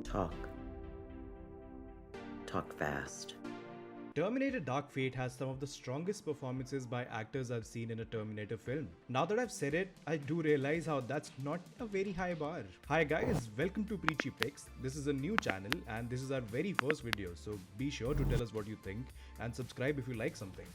Talk. Talk fast. Terminator Dark Fate has some of the strongest performances by actors I've seen in a Terminator film. Now that I've said it, I do realize how that's not a very high bar. Hi guys, welcome to Preachy Picks. This is a new channel and this is our very first video, so be sure to tell us what you think and subscribe if you like something.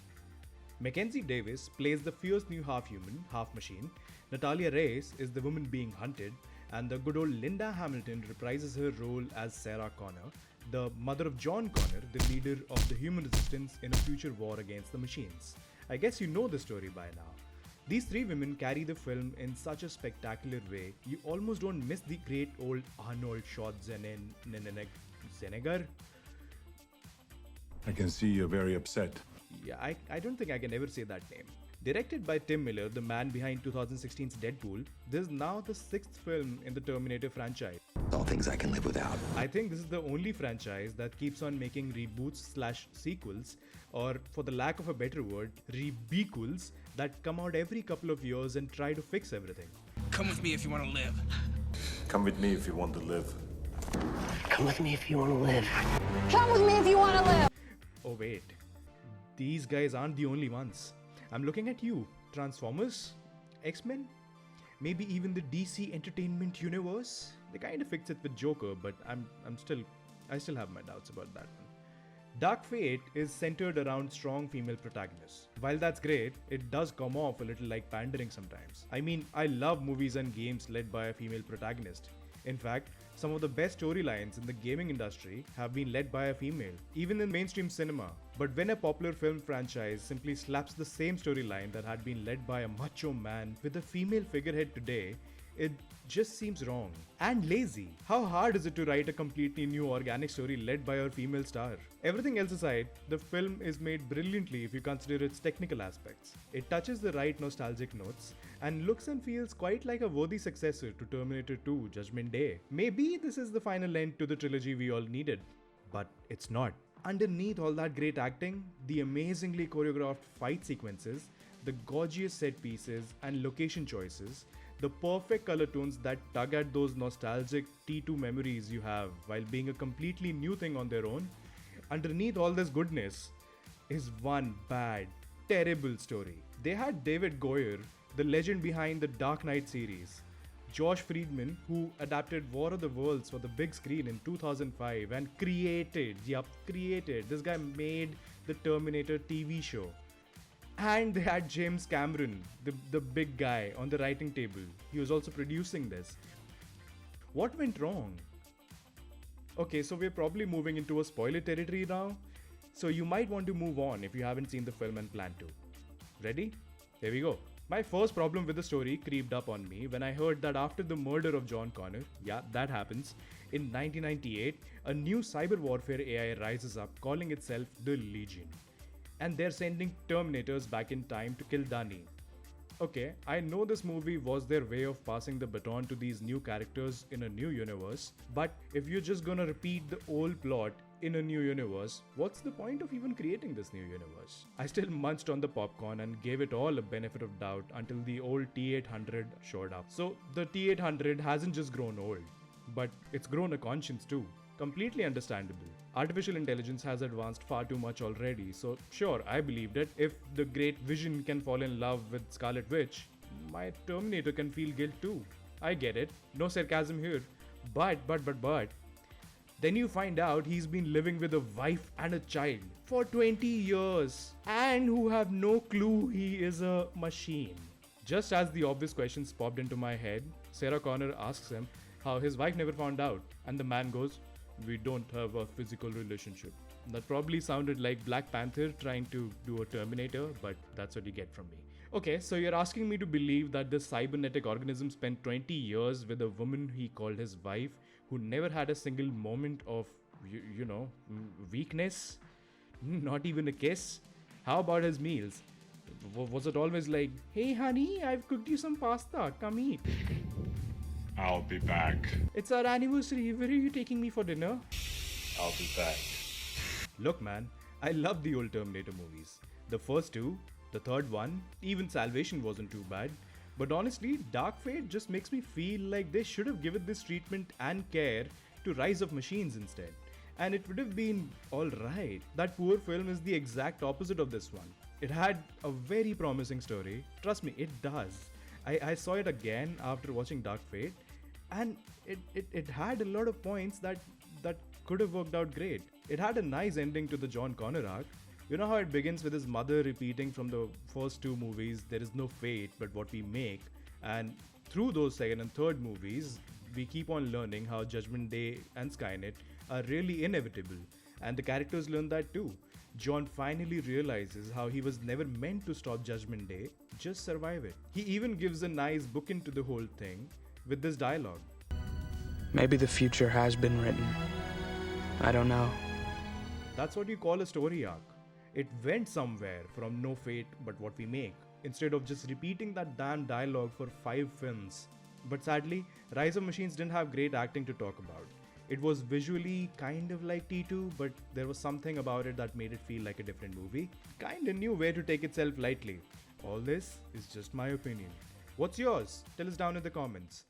Mackenzie Davis plays the fierce new half-human, half-machine. Natalia Reyes is the woman being hunted, and the good old Linda Hamilton reprises her role as Sarah Connor, the mother of John Connor, the leader of the human resistance in a future war against the machines. I guess you know the story by now. These three women carry the film in such a spectacular way, you almost don't miss the great old Arnold Schwarzenegger. I can see you're very upset. Yeah, I don't think I can ever say that name. Directed by Tim Miller, the man behind 2016's Deadpool, this is now the sixth film in the Terminator franchise. All things I can live without. I think this is the only franchise that keeps on making reboots/sequels, or for the lack of a better word, rebequels, that come out every couple of years and try to fix everything. Come with me if you want to live. Come with me if you want to live. Come with me if you want to live. Come with me if you want to live. Oh wait, these guys aren't the only ones. I'm looking at you. Transformers? X-Men? Maybe even the DC Entertainment Universe? They kind of fix it with Joker, but I still have my doubts about that one. Dark Fate is centered around strong female protagonists. While that's great, it does come off a little like pandering sometimes. I mean, I love movies and games led by a female protagonist. In fact, some of the best storylines in the gaming industry have been led by a female, even in mainstream cinema. But when a popular film franchise simply slaps the same storyline that had been led by a macho man with a female figurehead today, it just seems wrong and lazy. How hard is it to write a completely new organic story led by a female star? Everything else aside, the film is made brilliantly if you consider its technical aspects. It touches the right nostalgic notes and looks and feels quite like a worthy successor to Terminator 2 Judgment Day. Maybe this is the final end to the trilogy we all needed, but it's not. Underneath all that great acting, the amazingly choreographed fight sequences, the gorgeous set pieces and location choices, the perfect color tones that tug at those nostalgic T2 memories you have while being a completely new thing on their own, underneath all this goodness is one bad, terrible story. They had David Goyer, the legend behind the Dark Knight series, Josh Friedman, who adapted War of the Worlds for the big screen in 2005 and created, this guy made the Terminator TV show. And they had James Cameron, the big guy on the writing table. He was also producing this. What went wrong? Okay, so we're probably moving into a spoiler territory now. So you might want to move on if you haven't seen the film and plan to. Ready? Here we go. My first problem with the story creeped up on me when I heard that after the murder of John Connor, yeah, that happens, in 1998, a new cyber warfare AI rises up calling itself the Legion. And they're sending Terminators back in time to kill Danny. Okay, I know this movie was their way of passing the baton to these new characters in a new universe, but if you're just gonna repeat the old plot in a new universe, what's the point of even creating this new universe? I still munched on the popcorn and gave it all a benefit of doubt until the old T-800 showed up. So the T-800 hasn't just grown old, but it's grown a conscience too. Completely understandable. Artificial intelligence has advanced far too much already, so sure, I believed it. If the great Vision can fall in love with Scarlet Witch, my Terminator can feel guilt too. I get it, no sarcasm here. But, then you find out he's been living with a wife and a child for 20 years and who have no clue he is a machine. Just as the obvious questions popped into my head, Sarah Connor asks him how his wife never found out, and the man goes, "We don't have a physical relationship." That probably sounded like Black Panther trying to do a Terminator, but that's what you get from me. Okay, so you're asking me to believe that this cybernetic organism spent 20 years with a woman he called his wife who never had a single moment of, weakness? Not even a kiss? How about his meals? Was it always like, "Hey honey, I've cooked you some pasta, come eat"? I'll be back. "It's our anniversary, where are you taking me for dinner?" I'll be back. Look man, I love the old Terminator movies. The first two, the third one, even Salvation wasn't too bad. But honestly, Dark Fate just makes me feel like they should have given this treatment and care to Rise of Machines instead. And it would have been alright. That poor film is the exact opposite of this one. It had a very promising story. Trust me, it does. I saw it again after watching Dark Fate, and it had a lot of points that could have worked out great. It had a nice ending to the John Connor arc. You know how it begins with his mother repeating from the first two movies, there is no fate but what we make, and through those second and third movies, we keep on learning how Judgment Day and Skynet are really inevitable, and the characters learn that too. John finally realizes how he was never meant to stop Judgment Day, just survive it. He even gives a nice bookend to the whole thing with this dialogue. Maybe the future has been written. I don't know. That's what you call a story arc. It went somewhere from no fate but what we make, instead of just repeating that damn dialogue for 5 films. But sadly, Rise of Machines didn't have great acting to talk about. It was visually kind of like T2, but there was something about it that made it feel like a different movie. Kinda knew where to take itself lightly. All this is just my opinion. What's yours? Tell us down in the comments.